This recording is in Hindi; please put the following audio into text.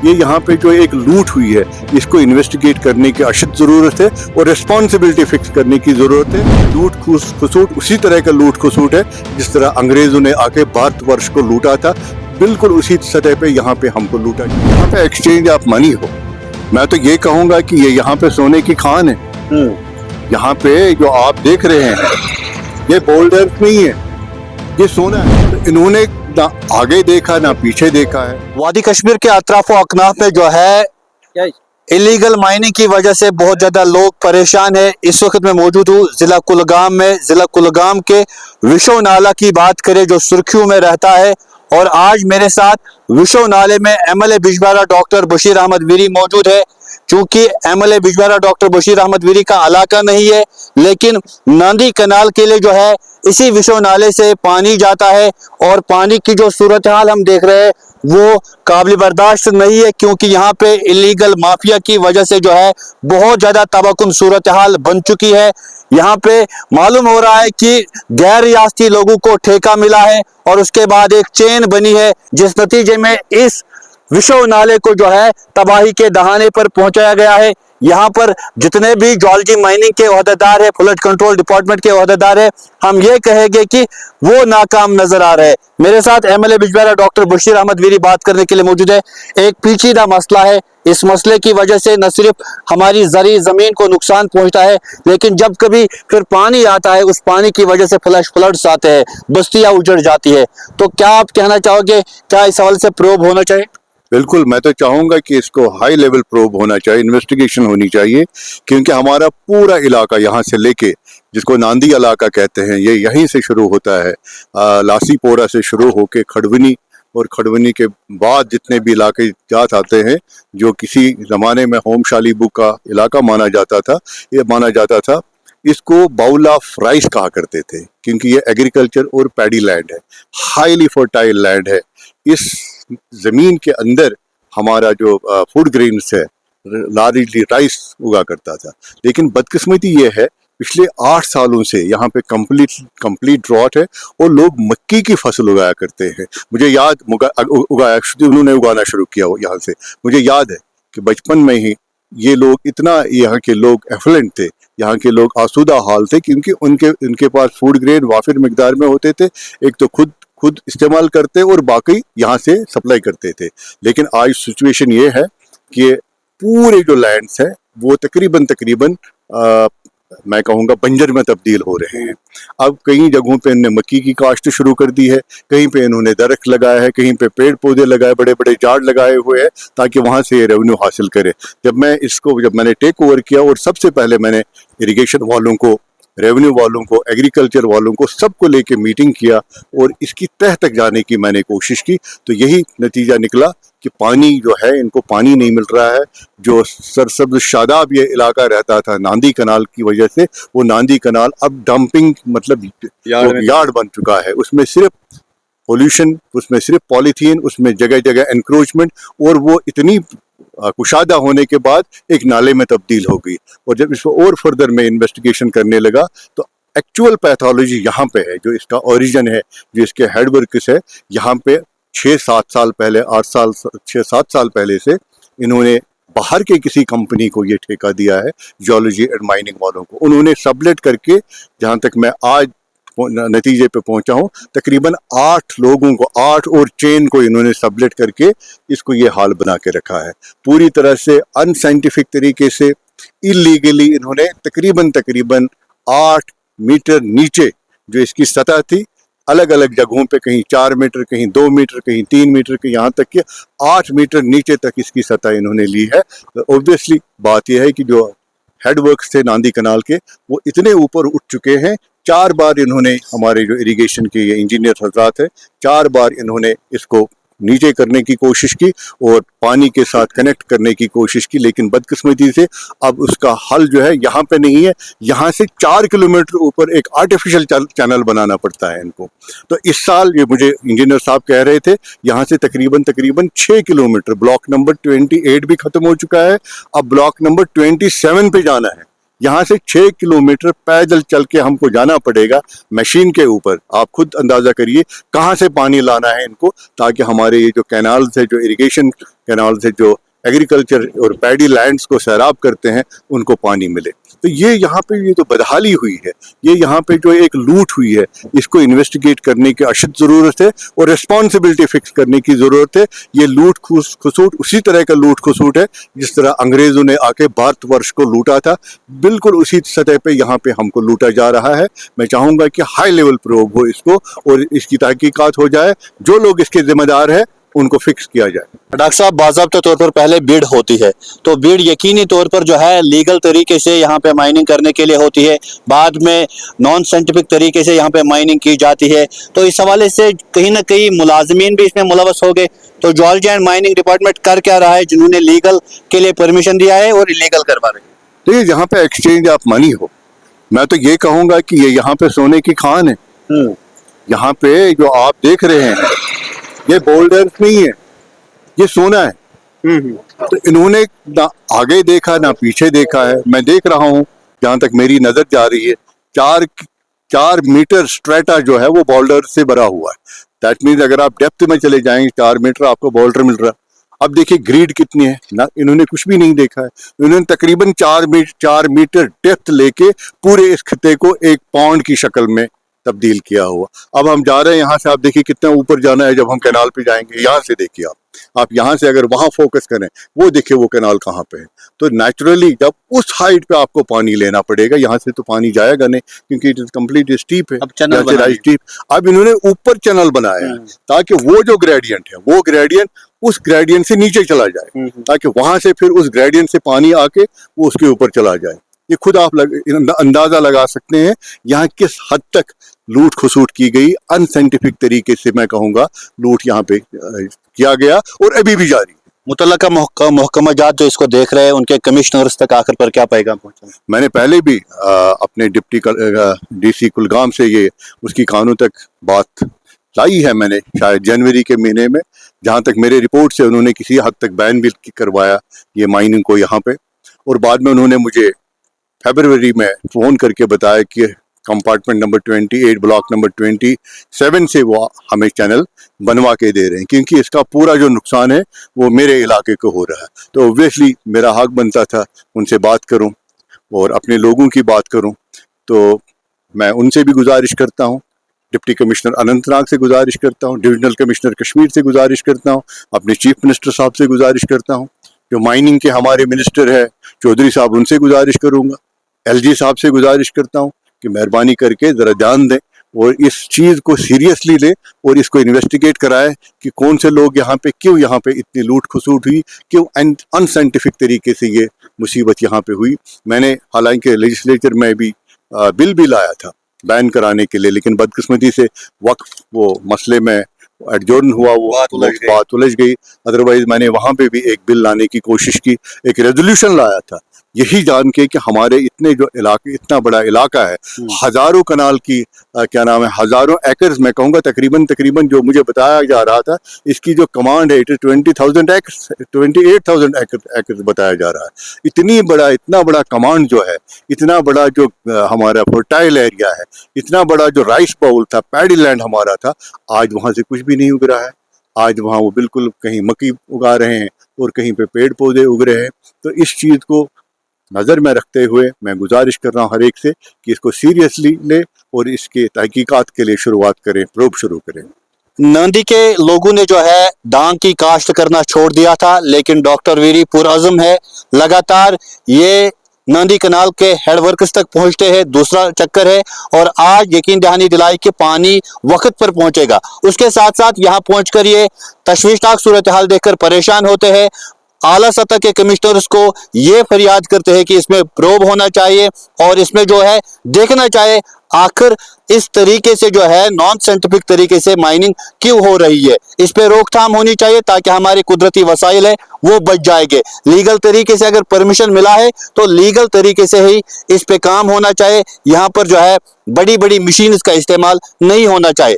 ये यहाँ पे जो एक लूट हुई है इसको इन्वेस्टिगेट करने की अशद ज़रूरत है और रिस्पॉन्सिबिलिटी फिक्स करने की ज़रूरत है। लूट खसूट उसी तरह का लूट खसूट है जिस तरह अंग्रेज़ों ने आके भारतवर्ष को लूटा था, बिल्कुल उसी सतह पे यहाँ पे हमको लूटा। यहाँ पे एक्सचेंज ऑफ मनी हो, मैं तो ये कहूँगा कि ये यहाँ पे सोने की खान है। यहाँ पे जो आप देख रहे हैं ये बोल्डर नहीं है, ये सोना है। तो इन्होंने ना आगे देखा ना पीछे देखा है। वादी कश्मीर के अतराफ अकनाफ में जो है इलीगल माइनिंग की वजह से बहुत ज्यादा लोग परेशान है। इस वक्त मैं मौजूद हूँ जिला कुलगाम में। जिला कुलगाम के विशो नाला की बात करें जो सुर्खियों में रहता है, और आज मेरे साथ विशो नाले में MLA बिजबारा डॉक्टर बशीर अहमद वीरी मौजूद है। क्योंकि MLA बिजबारा डॉक्टर बशीर अहमद वीरी का इलाका नहीं है, लेकिन नांदी कनाल के लिए जो है इसी विशो नाले से पानी जाता है, और पानी की जो सूरत हाल हम देख रहे हैं वो काबिल बर्दाश्त नहीं है। क्योंकि यहाँ पे इलीगल माफिया की वजह से जो है बहुत ज्यादा तबाहकुन सूरत हाल बन चुकी है। यहाँ पे मालूम हो रहा है कि गैर रियासती लोगों को ठेका मिला है और उसके बाद एक चेन बनी है, जिस नतीजे में इस विशो नाले को जो है तबाही के दहाने पर पहुंचाया गया है। यहाँ पर जितने भी ज्योलॉजी माइनिंग के ओहदेदार है, फ्लड कंट्रोल डिपार्टमेंट के ओहदेदार है, हम ये कहेंगे कि वो नाकाम नजर आ रहे हैं। मेरे साथ MLA बिजबारा डॉक्टर बशीर अहमद वीरी बात करने के लिए मौजूद है। एक पेचीदा मसला है, इस मसले की वजह से न सिर्फ हमारी जरी जमीन को नुकसान पहुंचता है, लेकिन जब कभी फिर पानी आता है उस पानी की वजह से फ्लड्स आते हैं, बस्तियां उजड़ जाती है। तो क्या आप कहना चाहोगे, क्या इस हवाले से प्रोब होना चाहिए? बिल्कुल, मैं तो चाहूँगा कि इसको हाई लेवल प्रोब होना चाहिए, इन्वेस्टिगेशन होनी चाहिए, क्योंकि हमारा पूरा इलाका यहाँ से लेके जिसको नांदी इलाका कहते हैं ये यहीं से शुरू होता है। लासीपोरा से शुरू होके खड़वनी, और खड़वनी के बाद जितने भी इलाके जात आते हैं जो किसी ज़माने में होम शालीबू का इलाका माना जाता था, ये माना जाता था, इसको बाउल ऑफ राइस कहा करते थे, क्योंकि ये एग्रीकल्चर और पैडी लैंड है, हाईली फर्टाइल लैंड है। इस जमीन के अंदर हमारा जो फूड ग्रेन्स है, लार्जली राइस उगा करता था। लेकिन बदकिस्मती ये है पिछले 8 सालों से यहाँ पे कंप्लीट ड्रॉट है और लोग मक्की की फसल उगाया करते हैं। मुझे याद उन्होंने उगाना शुरू किया यहाँ से। मुझे याद है कि बचपन में ही ये लोग इतना, यहाँ के लोग एफलेंट थे, यहाँ के लोग आसूदा हाल थे, क्योंकि उनके पास फूड ग्रेन वाफिर मिकदार में होते थे। एक तो खुद इस्तेमाल करते और बाकी यहाँ से सप्लाई करते थे। लेकिन आज सिचुएशन ये है कि पूरे जो लैंड्स हैं वो तकरीबन मैं कहूँगा बंजर में तब्दील हो रहे हैं। अब कई जगहों पे इन्होंने मक्की की काश्त शुरू कर दी है, कहीं पे इन्होंने दरख्त लगाया है, कहीं पे पेड़ पौधे लगाए, बड़े बड़े झाड़ लगाए हुए हैं ताकि वहाँ से ये रेवेन्यू हासिल करे। जब मैंने टेक ओवर किया और सबसे पहले मैंने इरिगेशन वालों को, रेवेन्यू वालों को, एग्रीकल्चर वालों को, सबको लेके मीटिंग किया और इसकी तह तक जाने की मैंने कोशिश की, तो यही नतीजा निकला कि पानी जो है, इनको पानी नहीं मिल रहा है। जो सरसब्ज शादाब ये इलाका रहता था नांदी कनाल की वजह से, वो नांदी कनाल अब डंपिंग मतलब यार्ड बन चुका है। उसमें सिर्फ पोल्यूशन, उसमें सिर्फ पॉलीथीन, उसमें जगह जगह एनक्रोचमेंट, और वो इतनी कुशादा होने के बाद एक नाले में तब्दील हो गई। और जब इसको और फर्दर में इन्वेस्टिगेशन करने लगा तो एक्चुअल पैथोलॉजी यहाँ पे है, जो इसका ओरिजिन है, जो इसके हेडवर्क्स है, यहाँ पे 6-7 साल पहले, 6-7 साल पहले से इन्होंने बाहर के किसी कंपनी को ये ठेका दिया है, जियोलॉजी एंड माइनिंग वालों को। उन्होंने सबलेट करके, जहाँ तक मैं आज नतीजे पे पहुंचा हूँ, तकरीबन 8 लोगों को, 8 और चेन को इन्होंने सबलेट करके इसको ये हाल बना के रखा है। पूरी तरह से अनसाइंटिफिक तरीके से इलीगली इन्होंने तकरीबन 8 मीटर नीचे जो इसकी सतह थी, अलग अलग जगहों पे कहीं 4 मीटर, कहीं 2 मीटर, कहीं 3 मीटर के, यहाँ तक कि 8 मीटर नीचे तक इसकी सतह इन्होंने ली है। तो ऑब्वियसली बात यह है कि जो हेडवर्क्स थे नांदी कनाल के, वो इतने ऊपर उठ चुके हैं। 4 बार इन्होंने, हमारे जो इरिगेशन के ये इंजीनियर हजरात है, 4 बार इन्होंने इसको नीचे करने की कोशिश की और पानी के साथ कनेक्ट करने की कोशिश की, लेकिन बदकिस्मती से अब उसका हल जो है यहाँ पे नहीं है। यहाँ से 4 किलोमीटर ऊपर एक आर्टिफिशियल चैनल बनाना पड़ता है इनको। तो इस साल ये मुझे इंजीनियर साहब कह रहे थे, यहाँ से तकरीबन 6 किलोमीटर, ब्लॉक नंबर 28 भी खत्म हो चुका है, अब ब्लॉक नंबर 27 पे जाना है। यहाँ से 6 किलोमीटर पैदल चल के हमको जाना पड़ेगा मशीन के ऊपर। आप खुद अंदाजा करिए कहाँ से पानी लाना है इनको, ताकि हमारे ये जो कैनाल से, जो इरिगेशन कैनाल से जो एग्रीकल्चर और पैडी लैंड्स को सैराब करते हैं, उनको पानी मिले। तो ये यहाँ पे ये जो बदहाली हुई है, ये यहाँ पे जो एक लूट हुई है, इसको इन्वेस्टिगेट करने की अशद ज़रूरत है और रिस्पॉन्सिबिलिटी फिक्स करने की ज़रूरत है। ये लूट खसूट उसी तरह का लूट खसूट है जिस तरह अंग्रेज़ों ने आके भारतवर्ष को लूटा था, बिल्कुल उसी सतह पे यहाँ पे हमको लूटा जा रहा है। मैं चाहूँगा कि हाई लेवल प्रोब हो इसको और इसकी तहकीकात हो जाए, जो लोग इसके जिम्मेदार हैं उनको फिक्स किया जाए। डॉक्टर साहब, बाज़ाब्ता तौर पर पहले बीड होती है, तो बीड यकीनी तौर पर जो है लीगल तरीके से यहाँ पे माइनिंग करने के लिए होती है, बाद में नॉन साइंटिफिक तरीके से यहाँ पे माइनिंग की जाती है। तो इस हवाले से कहीं ना कहीं मुलाजमीन भी इसमें मुलवस हो गए। तो जियोलॉजी एंड माइनिंग डिपार्टमेंट कर क्या रहा है, जिन्होंने लीगल के लिए परमिशन दिया है और इलीगल करवा रहे हैं? देखिए, जहाँ पे एक्सचेंज ऑफ मनी हो, मैं तो ये कहूँगा कि ये यहाँ पे सोने की खान है। यहाँ पे जो आप देख रहे हैं, ये बोल्डर्स नहीं है, ये सोना है। तो इन्होंने ना आगे देखा ना पीछे देखा है। मैं देख रहा हूँ, जहाँ तक मेरी नजर जा रही है, 4 मीटर स्ट्रेटा जो है वो बोल्डर से भरा हुआ है। दैट मीन्स अगर आप डेप्थ में चले जाएंगे 4 मीटर आपको बोल्डर मिल रहा है। अब देखिए ग्रीड कितनी है ना, इन्होंने कुछ भी नहीं देखा है। इन्होंने तकरीबन 4 मीटर डेप्थ लेके पूरे इस खिते को एक पॉन्ड की शक्ल में तब्दील किया हुआ। अब हम जा रहे हैं यहाँ से, आप देखिए कितना ऊपर जाना है। जब हम कैनाल पे जाएंगे, यहाँ से देखिए आप यहाँ से अगर वहां फोकस करें, वो देखिए वो कैनाल कहाँ पे है। तो नेचुरली जब उस हाइट पे आपको पानी लेना पड़ेगा, यहाँ से तो पानी जाएगा नहीं, क्योंकि इट इज कम्प्लीट स्टीप है। अब इन्होंने ऊपर चैनल बनाया है ताकि वो जो ग्रेडियंट है, वो ग्रेडियंट उस ग्रेडियंट से नीचे चला जाए, ताकि वहां से फिर उस ग्रेडियंट से पानी आके वो उसके ऊपर चला जाए। ये खुद आप अंदाजा लगा सकते हैं यहाँ किस हद तक लूट खसूट की गई, अनसाइंटिफिक तरीके से मैं कहूँगा लूट यहाँ पे किया गया और अभी भी जारी। मुतल्लका महकमा जात जो इसको देख रहे हैं, उनके कमिश्नर्स तक आखिर पर क्या पैगाम पहुंचा? मैंने पहले भी अपने डिप्टी DC कुलगाम से ये उसकी कानों तक बात लाई है। मैंने शायद जनवरी के महीने में, जहाँ तक मेरे रिपोर्ट से, उन्होंने किसी हद तक बैन भी करवाया ये माइनिंग को यहाँ पे, और बाद में उन्होंने मुझे फरवरी में फ़ोन करके बताया कि कंपार्टमेंट नंबर 28 ब्लॉक नंबर 27 से वो हमें चैनल बनवा के दे रहे हैं, क्योंकि इसका पूरा जो नुकसान है वो मेरे इलाके को हो रहा है। तो ऑब्वियसली मेरा हक बनता था उनसे बात करूं और अपने लोगों की बात करूं। तो मैं उनसे भी गुजारिश करता हूं, डिप्टी कमिश्नर अनंतनाग से गुजारिश करता हूं, डिविजनल कमिश्नर कश्मीर से गुजारिश करता हूं, अपने चीफ मिनिस्टर साहब से गुजारिश करता हूं, जो माइनिंग के हमारे मिनिस्टर है चौधरी साहब, उनसे गुजारिश करूंगा, LG साहब से गुजारिश करता हूं कि मेहरबानी करके ज़रा ध्यान दें और इस चीज़ को सीरियसली ले और इसको इन्वेस्टिगेट कराएं कि कौन से लोग यहाँ पे, क्यों यहाँ पे इतनी लूट खसूट हुई, क्यों अनसाइंटिफिक तरीके से ये मुसीबत यहाँ पे हुई। मैंने हालांकि लेजिस्लेचर में भी बिल भी लाया था बैन कराने के लिए, लेकिन बदकिस्मती से वक्फ वो मसले में एडजोर्न हुआ, वो बात उलझ गई। अदरवाइज मैंने वहाँ पे भी एक बिल लाने की कोशिश की, एक रेजोल्यूशन लाया था, यही जान के कि हमारे इतने जो इलाके, इतना बड़ा इलाका है, हजारों कनाल की क्या नाम है, हजारों एकर्स, मैं कहूँगा तकरीबन जो मुझे बताया जा रहा था, इसकी जो कमांड है 20,000 एकर्स, 28,000 एकर्स बताया जा रहा है। इतना बड़ा कमांड जो है, इतना बड़ा जो हमारा फर्टाइल एरिया है, इतना बड़ा जो राइस बाउल था, पैडी लैंड हमारा था, आज वहाँ से कुछ भी नहीं उग रहा है। आज वहाँ वो बिल्कुल कहीं मक्की उगा रहे हैं और कहीं पे पेड़ पौधे उग रहे हैं। तो इस चीज़ को नज़र में रखते हुए मैं गुजारिश कर रहा हूँ हर एक से कि इसको सीरियसली ले और इसके तहकीकात के लिए शुरुआत करें, प्रोब शुरू करें। नांदी के लोगों ने जो है डांग की काश्त करना छोड़ दिया था, लेकिन डॉक्टर वीरी पुरअज़्म है, लगातार ये नांदी कनाल के हेड वर्कर्स तक पहुंचते हैं, दूसरा चक्कर है, और आज यकीन दहानी दिलाई कि पानी वक्त पर पहुंचेगा। उसके साथ साथ यहाँ पहुंचकर ये तशवीशनाक सूरत हाल देखकर परेशान होते हैं। आला सतह के कमिश्नर्स को ये फरियाद करते हैं कि इसमें प्रोब होना चाहिए और इसमें जो है देखना चाहिए आखिर इस तरीके से जो है नॉन साइंटिफिक तरीके से माइनिंग क्यों हो रही है। इस पे रोकथाम होनी चाहिए ताकि हमारे कुदरती वसाइल है वो बच जाएंगे। लीगल तरीके से अगर परमिशन मिला है तो लीगल तरीके से ही इस पे काम होना चाहिए। यहाँ पर जो है बड़ी बड़ी मशीन का इस्तेमाल नहीं होना चाहिए।